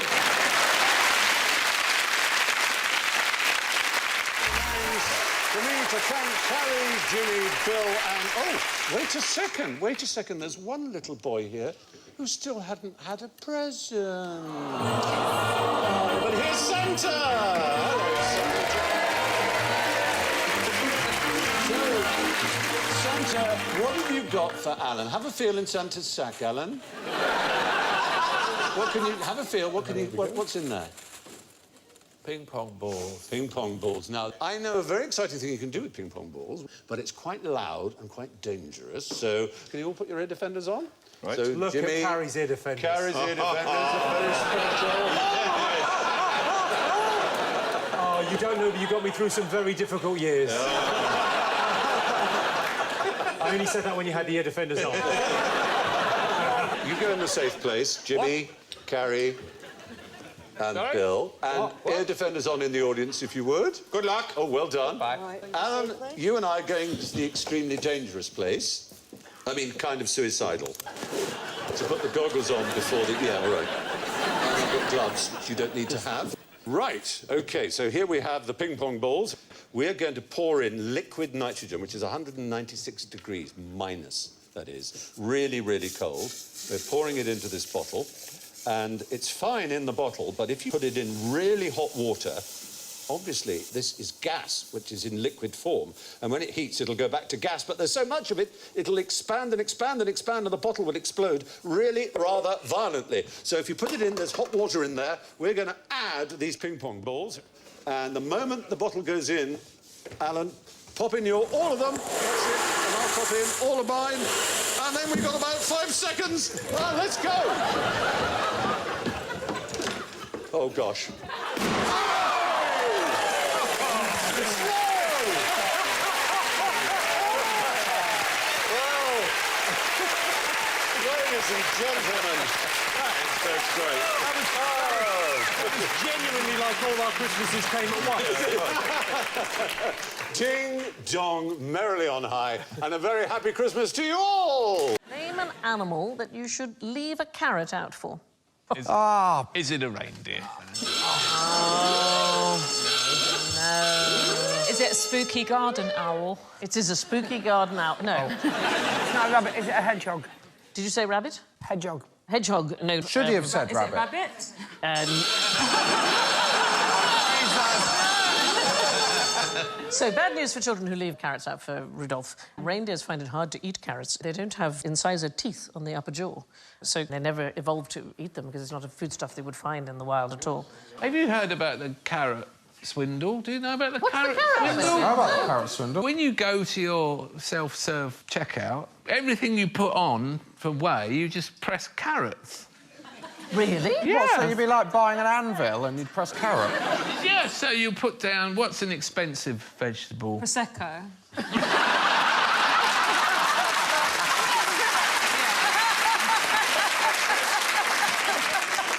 for me to thank Harry, Jimmy, Bill, and... Oh, wait a second. There's one little boy here who still hadn't had a present. But here's Santa! Hello, Santa. So, Santa, what have you got for Alan? Have a feel in Santa's sack, Alan. What can you... Have a feel. What can you... What's in there? Ping pong balls. Ping pong balls. Now, I know a very exciting thing you can do with ping pong balls, but it's quite loud and quite dangerous. So, can you all put your ear defenders on? Right. So, Look Jimmy, at Carrie's ear defenders. Carrie's ear defenders are very special. Oh, you don't know, but you got me through some very difficult years. I only said that when you had the ear defenders on. You go in the safe place, Jimmy, Carrie, and Bill. And ear defenders on in the audience, if you would. Good luck. Oh, well done. Bye. Alan, you and I are going to the extremely dangerous place. I mean, kind of suicidal. To put the goggles on before the... Yeah, all right. And I've got gloves, which you don't need to have. Right, OK, so here we have the ping-pong balls. We're going to pour in liquid nitrogen, which is 196 degrees minus, that is. Really, really cold. We're pouring it into this bottle. And it's fine in the bottle, but if you put it in really hot water, obviously this is gas, which is in liquid form. And when it heats, it'll go back to gas. But there's so much of it, it'll expand and expand and expand, and the bottle will explode really rather violently. So if you put it in, there's hot water in there. We're going to add these ping-pong balls. And the moment the bottle goes in, Alan, pop in all of them. That's it. And I'll pop in all of mine. And then we've got about 5 seconds. Oh, let's go. Oh, gosh. Ladies and gentlemen, that's great. That was genuinely like all our Christmases came at once. Ding dong, merrily on high, and a very happy Christmas to you all! Name an animal that you should leave a carrot out for. Is it a reindeer? Oh, no. Is it a spooky garden owl? It is a spooky garden owl. No. It's not a rabbit, is it a hedgehog? Did you say rabbit? Hedgehog. Hedgehog, no. Should he have said Is rabbit? it rabbit? So, bad news for children who leave carrots out for Rudolph. Reindeers find it hard to eat carrots. They don't have incisor teeth on the upper jaw, so they never evolved to eat them because it's not a foodstuff they would find in the wild at all. Have you heard about the carrot swindle? Do you know about the What's carrot the carrot swindle? How about the carrot swindle? When you go to your self-serve checkout, everything you put on for whey, you just press carrots. Really? Yeah. What, so you'd be like buying an anvil and you'd press carrot? Yeah, so you put down, what's an expensive vegetable? Prosecco.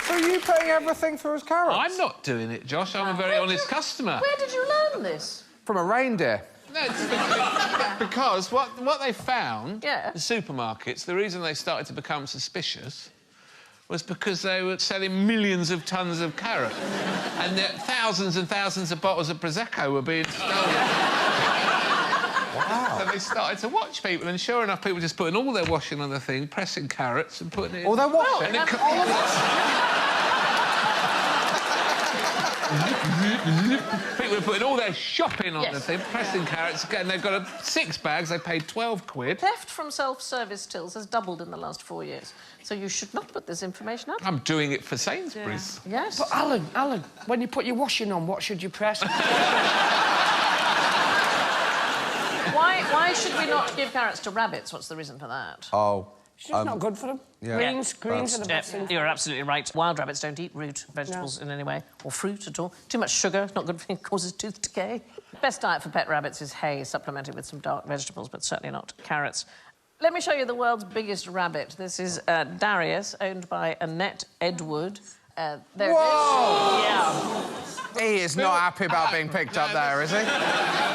So are you putting everything through as carrots? I'm not doing it, Josh. I'm a very honest customer. Where did you learn this? From a reindeer. No, it's because what they found, the supermarkets, the reason they started to become suspicious was because they were selling millions of tons of carrot and thousands and thousands of bottles of Prosecco were being stolen. Wow. And they started to watch people, and sure enough, people just putting all their washing on the thing, pressing carrots and putting it in. Oh, they're washing? And it people are putting all their shopping on the thing, pressing carrots, and they've got 6 bags, they paid 12 quid. Theft from self-service tills has doubled in the last 4 years, so you should not put this information out. I'm doing it for Sainsbury's. Yeah. Yes. But, Alan, when you put your washing on, what should you press? Why should we not give carrots to rabbits? What's the reason for that? Oh. It's just not good for them. Yeah. Greens are the best thing. You're absolutely right. Wild rabbits don't eat root vegetables in any way, or fruit at all. Too much sugar, not good for you, causes tooth decay. Best diet for pet rabbits is hay, supplemented with some dark vegetables, but certainly not carrots. Let me show you the world's biggest rabbit. This is Darius, owned by Annette Edward. There it is. Yeah. He is not happy about being picked up there, is he?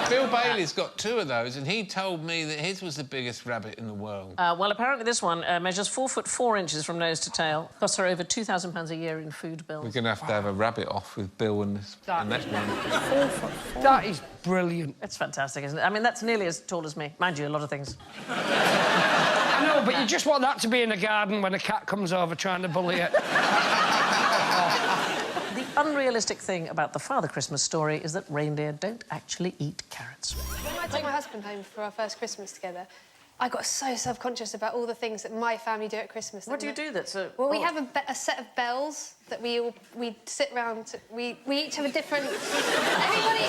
Bill Bailey's got 2 of those, and he told me that his was the biggest rabbit in the world. Well, apparently this one measures 4 foot 4 inches from nose to tail. Costs her over £2,000 a year in food bills. We're going to have a rabbit off with Bill and this. And that one. 4 foot 4. That is brilliant. It's fantastic, isn't it? I mean, that's nearly as tall as me. Mind you, a lot of things. I know, but you just want that to be in the garden when a cat comes over trying to bully it. The unrealistic thing about the Father Christmas story is that reindeer don't actually eat carrots. When I took my husband home for our first Christmas together, I got so self-conscious about all the things that my family do at Christmas. What do you do that's so... Well, we have a set of bells that we sit round... We each have a different... Everybody...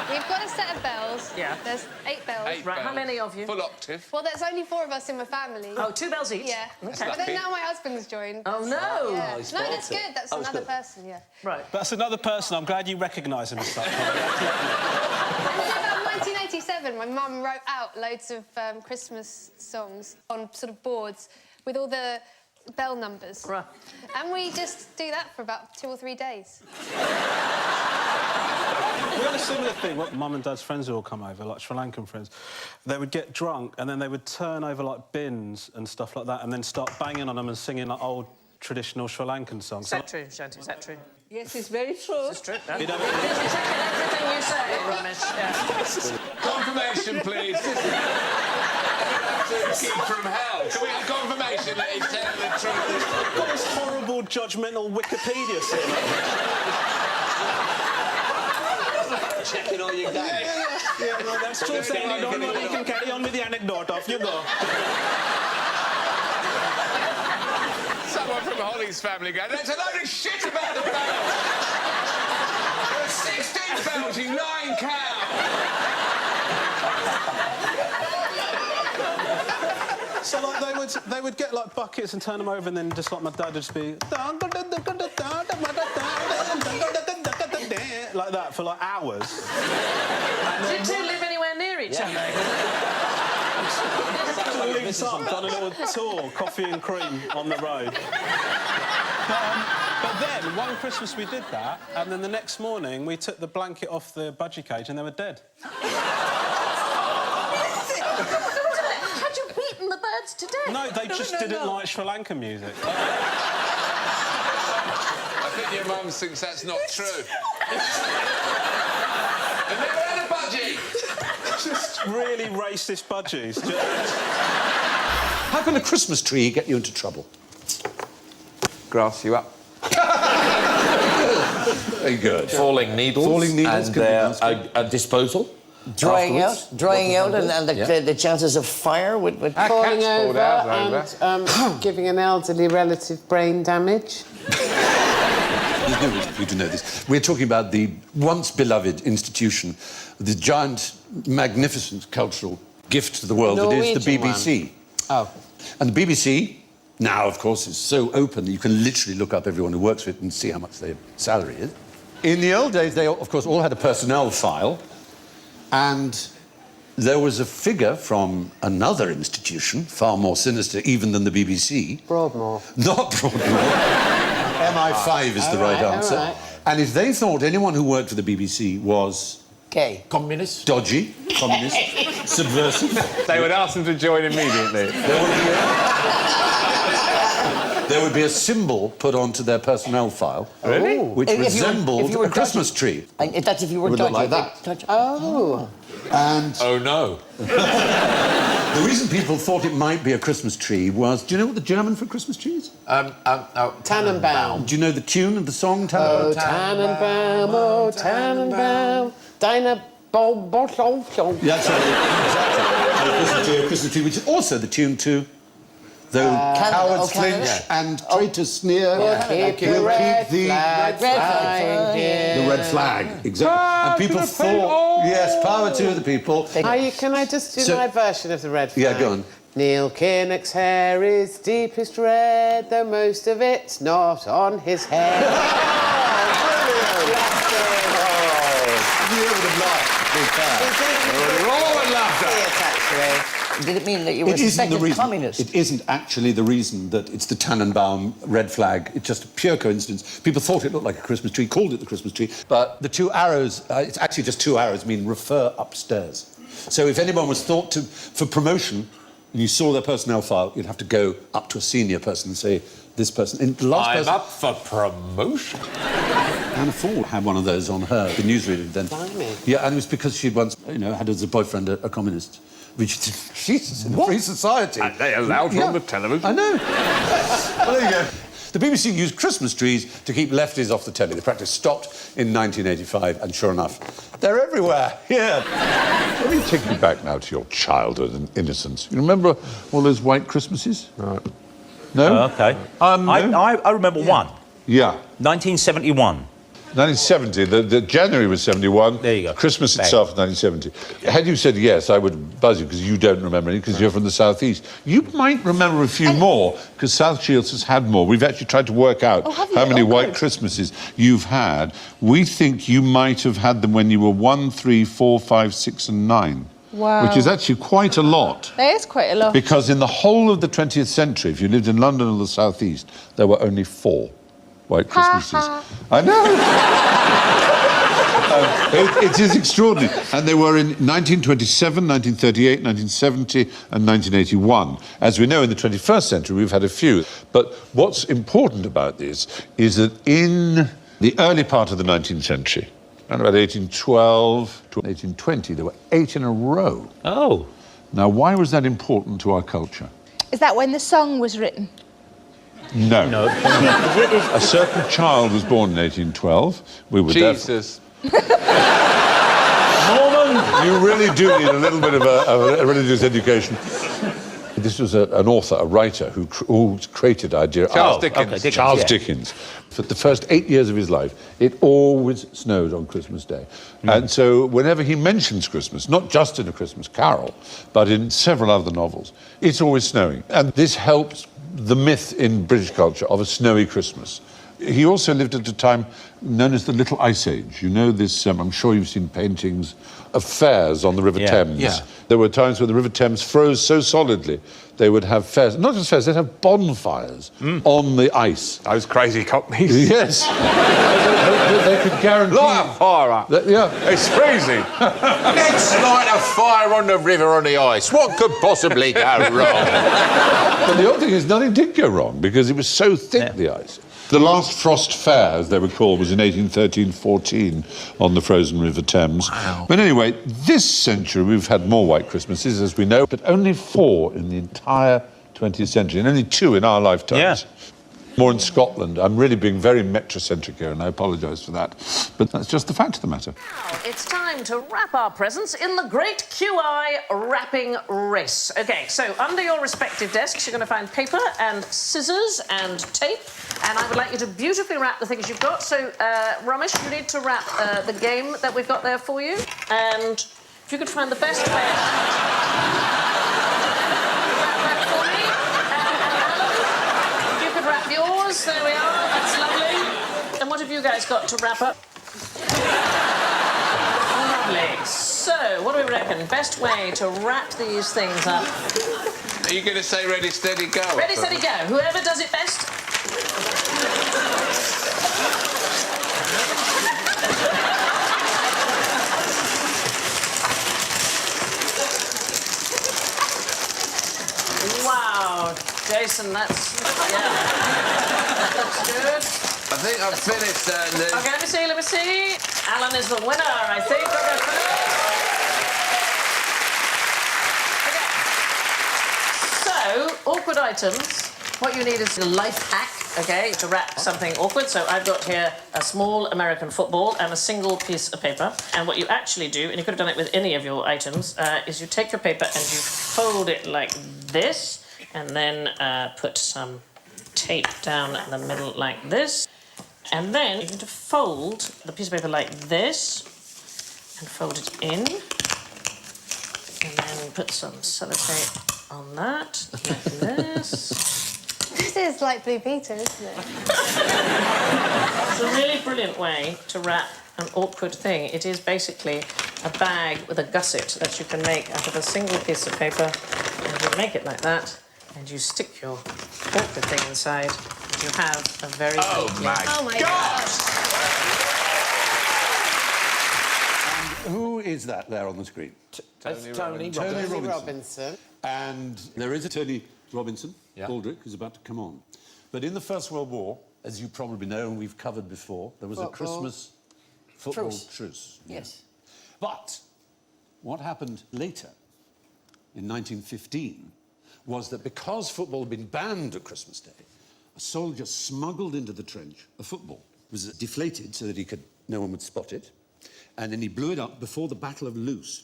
We've got a set of bells. Yeah. There's 8 bells. 8 right, bells. how many of you? Full octave. Well, there's only 4 of us in my family. Oh, 2 bells each? Yeah. Okay. But then now my husband's joined. Oh, no! Yeah. No, that's good. That's another person, yeah. Right. That's another person. I'm glad you recognise him as such. And then about 1987, my mum wrote out loads of Christmas songs on sort of boards with all the bell numbers. Right. And we just do that for about 2 or 3 days. We had a similar thing. What Mum and Dad's friends would all come over, like Sri Lankan friends. They would get drunk and then they would turn over like bins and stuff like that, and then start banging on them and singing like old traditional Sri Lankan songs. Is that true, Shanti? Is that true? Yes, it's very true. It's true. You know, It's exactly everything you say, Ramesh. Yeah. Confirmation, please. Keep from hell. Can we have confirmation that he's telling the truth? got this horrible, judgmental Wikipedia sitting up. Checking all your gags. Yeah, no, that's true. Saying you don't know, you can carry on with the anecdote. Off you go. Someone from Holly's family going, that's a load of shit about the bells. There are 16 bells, you lying cow. So, like, they would get, like, buckets and turn them over, and then just, like, my dad would just be... like that for, like, hours. Do you 2 live anywhere near each other? Linked up, done a little tour, coffee and cream on the road. But then, one Christmas we did that, and then the next morning we took the blanket off the budgie cage and they were dead. Had you beaten the birds to death? No, they just didn't like Sri Lankan music. I think your mum thinks that's not true. I've never had a budgie. Just really racist budgies. How can a Christmas tree get you into trouble? Grass you up. Very good. Falling needles. Falling needles and can a disposal. Drying afterwards. out, and the chances of fire with Falling over and giving an elderly relative brain damage. You do know this. We're talking about the once beloved institution, the giant, magnificent cultural gift to the world that is the BBC. Oh. And the BBC now, of course, is so open that you can literally look up everyone who works for it and see how much their salary is. In the old days, they, of course, all had a personnel file, and there was a figure from another institution, far more sinister even than the BBC. Broadmoor. Not Broadmoor. MI5 is the right answer. Right. And if they thought anyone who worked for the BBC was... gay. Communist. Dodgy, communist, subversive... They would ask them to join immediately. There would be there would be a symbol put onto their personnel file, which resembled a Christmas tree. That's if you were It would look dodgy. like that. Oh. And oh no. the reason people thought it might be a Christmas tree was, do you know what the German for Christmas tree is? Tannenbaum. Do you know the tune of the song? Oh, Tannenbaum, oh, Tannenbaum, deine Bottle. Yeah, that's right. Exactly. A Christmas tree, which is also the tune to Though cowards flinch and traitors sneer, We'll keep the red flag, the red flag, exactly. And people thought, yes, power to the people. Can I just do my version of the red flag? Yeah, go on. Neil Kinnock's hair is deepest red, though most of it's not on his head. You would have laughed. Did it mean that you were a suspected communist? It isn't actually the reason that it's the Tannenbaum red flag. It's just a pure coincidence. People thought it looked like a Christmas tree, called it the Christmas tree, but the two arrows, it's actually just two arrows, mean refer upstairs. So if anyone was thought to, for promotion, and you saw their personnel file, you'd have to go up to a senior person and say, this person... And the last person... up for promotion. Anna Ford had one of those on her, the newsreader then. Blimey. Yeah, and it was because she'd once, had as a boyfriend a communist. Which, Jesus, in a free society. And they allowed her on the television. I know. Well, there you go. The BBC used Christmas trees to keep lefties off the telly. The practice stopped in 1985, and sure enough, they're everywhere. Yeah. Let me take you back now to your childhood and innocence. You remember all those white Christmases? No? OK. I remember one. Yeah. 1971. 1970, the January was 71. There you go. Christmas itself, 1970. Had you said yes, I would buzz you, because you don't remember any, because you're from the southeast. You might remember a few more, because South Shields has had more. We've actually tried to work out how many white Christmases you've had. We think you might have had them when you were 1, 3, 4, 5, 6 and 9. Wow. Which is actually quite a lot. That is quite a lot. Because in the whole of the 20th century, if you lived in London or the southeast, there were only 4 white Christmases. I know. It is extraordinary. And they were in 1927, 1938, 1970 and 1981. As we know, in the 21st century, we've had a few. But what's important about this is that in the early part of the 19th century, around about 1812 to 1820, there were 8 in a row. Oh. Now, why was that important to our culture? Is that when the song was written? No. No. A certain child was born in 1812. We were Jesus. Norman, you really do need a little bit of a religious education. This was an author, a writer, who created the idea... Charles Dickens. Okay, Charles Dickens. For the first 8 years of his life, it always snowed on Christmas Day. And so whenever he mentions Christmas, not just in A Christmas Carol, but in several other novels, it's always snowing. And this helped the myth in British culture of a snowy Christmas. He also lived at a time known as the Little Ice Age. You know this, I'm sure you've seen paintings of fairs on the River Thames. Yeah. There were times when the River Thames froze so solidly, they would have fairs, not just fairs, they'd have bonfires on the ice. Those crazy cockneys. Yes. they could guarantee... Light a fire up. Yeah. It's freezing. Let's light a fire on the river on the ice. What could possibly go wrong? But the odd thing is, nothing did go wrong, because it was so thick, the ice. The last Frost Fair, as they were called, was in 1813-14 on the frozen River Thames. Wow. But anyway, this century we've had more white Christmases, as we know, but only 4 in the entire 20th century, and only 2 in our lifetimes. Yeah. More in Scotland. I'm really being very metrocentric here, and I apologise for that. But that's just the fact of the matter. Now, it's time to wrap our presents in the Great QI Wrapping Race. OK, so under your respective desks, you're going to find paper and scissors and tape, and I would like you to beautifully wrap the things you've got. So, Ramesh, you need to wrap the game that we've got there for you, and if you could find the best way... Yours, there we are, that's lovely. And what have you guys got to wrap up? Lovely. So, what do we reckon? Best way to wrap these things up? Are you going to say ready, steady, go? Ready, steady, go. Whoever does it best. Wow. Jason, that's... Yeah. That looks good. I think I've finished, Andy. OK, let me see. Alan is the winner, I think. OK. So, awkward items. What you need is a life hack, OK, to wrap something awkward. So I've got here a small American football and a single piece of paper. And what you actually do, and you could have done it with any of your items, is you take your paper and you fold it like this, and then put some tape down in the middle like this. And then you're going to fold the piece of paper like this and fold it in. And then put some sellotape on that, like this. This is like Blue Peter, isn't it? It's a really brilliant way to wrap an awkward thing. It is basically a bag with a gusset that you can make out of a single piece of paper. And you make it like that, and you stick your awkward thing inside. You have a very Oh my gosh! And who is that there on the screen? Tony Robinson. And there is a Tony Robinson, Baldrick, who's about to come on. But in the First World War, as you probably know and we've covered before, there was a Christmas football truce. Yes. But what happened later, in 1915, was that because football had been banned at Christmas Day, a soldier smuggled into the trench a football. It was deflated so that no one would spot it. And then he blew it up before the Battle of Loos.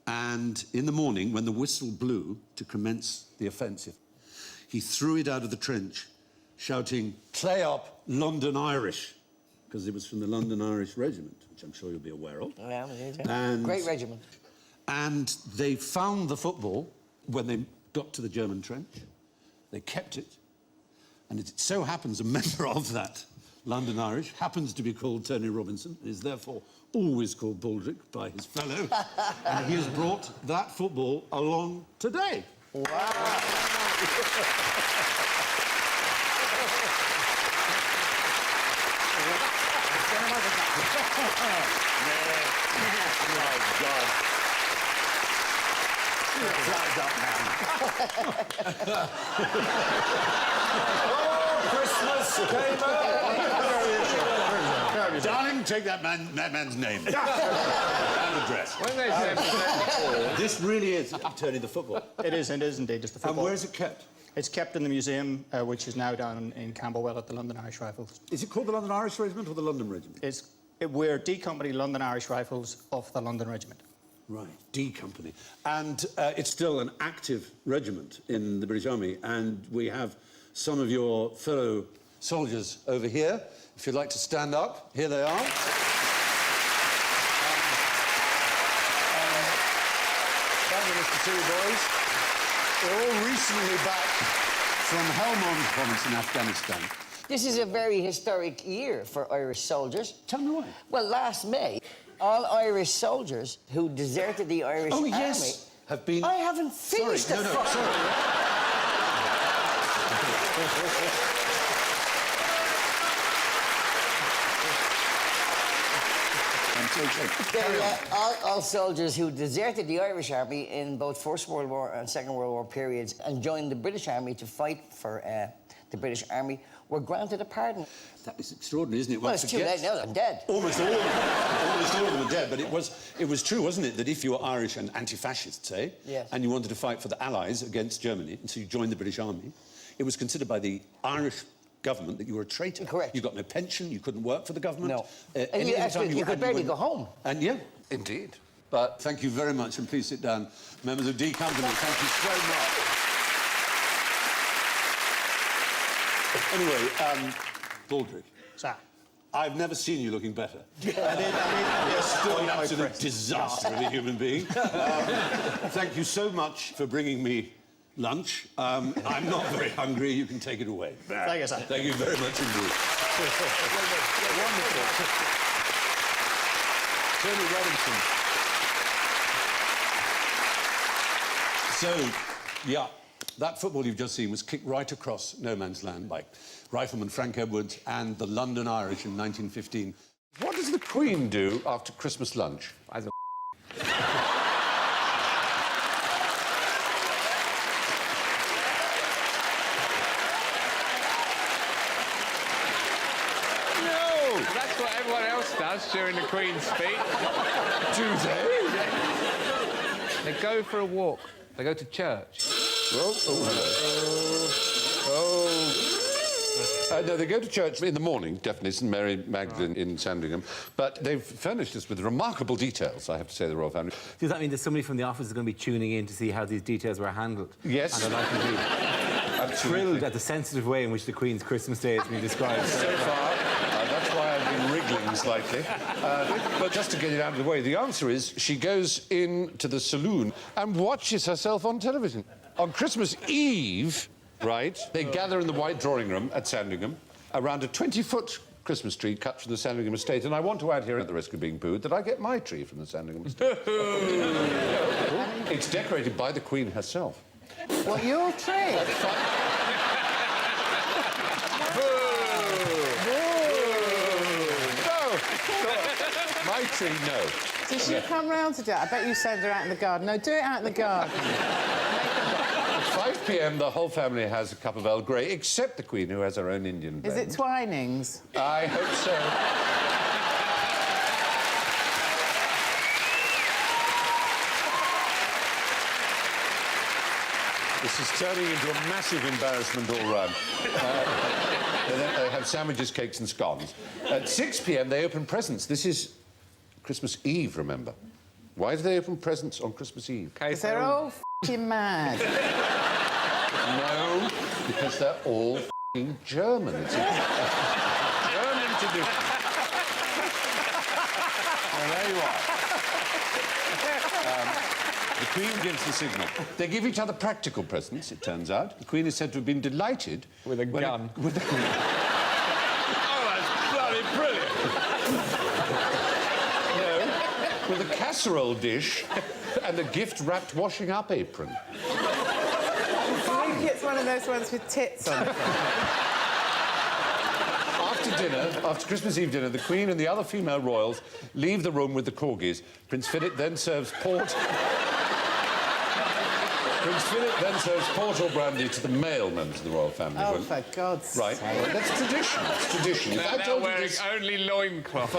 And in the morning, when the whistle blew to commence the offensive, he threw it out of the trench, shouting, "Play up, London Irish," because it was from the London Irish Regiment, which I'm sure you'll be aware of. Yeah, And great regiment. And they found the football when they got to the German trench. They kept it. And it so happens a member of that London Irish happens to be called Tony Robinson, and is therefore always called Baldrick by his fellows. And he has brought that football along today. Wow. Christmas came out. Darling, take that man's name and address. This really is Tony the football. It is indeed just the football. And where is it kept? It's kept in the museum, which is now down in Camberwell at the London Irish Rifles. Is it called the London Irish Regiment or the London Regiment? We're D Company London Irish Rifles of the London Regiment. Right, D Company. And it's still an active regiment in the British Army, and we have some of your fellow soldiers over here. If you'd like to stand up, here they are. Fabulous to see you, boys. They're all recently back from Helmand province in Afghanistan. This is a very historic year for Irish soldiers. Tell me why. Well, last May, all Irish soldiers who deserted the Irish Army... have been... I haven't finished sorry, the... all soldiers who deserted the Irish Army in both First World War and Second World War periods and joined the British Army to fight for the British Army were granted a pardon. That is extraordinary, isn't it? Well, it's too late now, I'm dead. Almost all of them. Almost all of them are dead, but it was true, wasn't it, that if you were Irish and anti-fascist, say, yes, and you wanted to fight for the Allies against Germany, and so you joined the British Army, it was considered by the Irish government that you were a traitor. Correct. You got no pension, you couldn't work for the government. No. And you could barely go home. And yeah, indeed. But thank you very much, and please sit down. Members of D Company, thank you so much. Anyway, Baldrick. Sir. I've never seen you looking better. I did. You're still an absolute disaster of a human being. Thank you so much for bringing me lunch. I'm not very hungry. You can take it away. Thank you, sir. Thank you very much indeed. Wonderful. Tony Robinson. So, yeah, that football you've just seen was kicked right across no man's land by Rifleman Frank Edwards and the London Irish in 1915. What does the Queen do after Christmas lunch? during the Queen's speech. Do they? They go for a walk. They go to church. No, they go to church in the morning, definitely, St Mary Magdalene in Sandringham. But they've furnished us with remarkable details, I have to say, the royal family. Does that mean that somebody from the office is going to be tuning in to see how these details were handled? Yes. And they're likely to be thrilled at the sensitive way in which the Queen's Christmas Day has been described. So far, that's why I've been wriggling slightly. But just to get it out of the way, the answer is she goes into the saloon and watches herself on television. On Christmas Eve, right, they gather in the White Drawing Room at Sandringham around a 20-foot Christmas tree cut from the Sandringham estate. And I want to add here, at the risk of being booed, that I get my tree from the Sandringham estate. It's decorated by the Queen herself. What, your tree? My tree, no. Does she come round to do it? I bet you send her out in the garden. No, do it out in the garden. At 5 p.m, the whole family has a cup of Earl Grey, except the Queen, who has her own Indian blend. Is it Twinings? I hope so. This is turning into a massive embarrassment all round. They have sandwiches, cakes and scones. At 6 p.m, they open presents. This is Christmas Eve, remember. Why do they open presents on Christmas Eve? Because they're all f***ing mad. No, because they're all f***ing German. It's German to do. Well, there you are. The Queen gives the signal. They give each other practical presents, it turns out. The Queen is said to have been delighted... With a gun. Oh, that's bloody brilliant. No, with a casserole dish and a gift-wrapped washing-up apron. I think it's one of those ones with tits on it. After dinner, after Christmas Eve dinner, the Queen and the other female royals leave the room with the corgis. Prince Philip then serves port... Prince Philip then serves port or brandy to the male members of the royal family. Oh, for God's sake. Right, well, that's tradition. It's tradition. If I They're told you wearing this... only loincloth.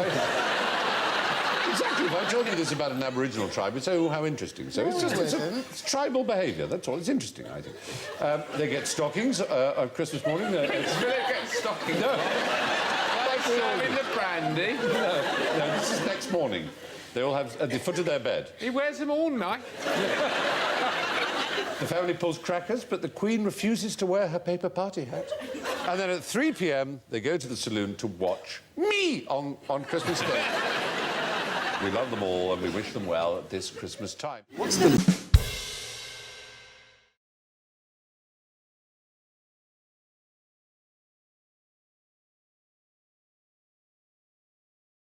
Exactly. If I told you this about an Aboriginal tribe, you'd say, oh, how interesting. So it's just it's tribal behaviour, that's all. It's interesting, I think. They get stockings on Christmas morning. Prince Philip gets stockings. No. Like serving the brandy. No, this is next morning. They all have at the foot of their bed. He wears them all night. The family pulls crackers, but the Queen refuses to wear her paper party hat. And then at 3 p.m, they go to the saloon to watch me on Christmas Day. We love them all and we wish them well at this Christmas time. What's the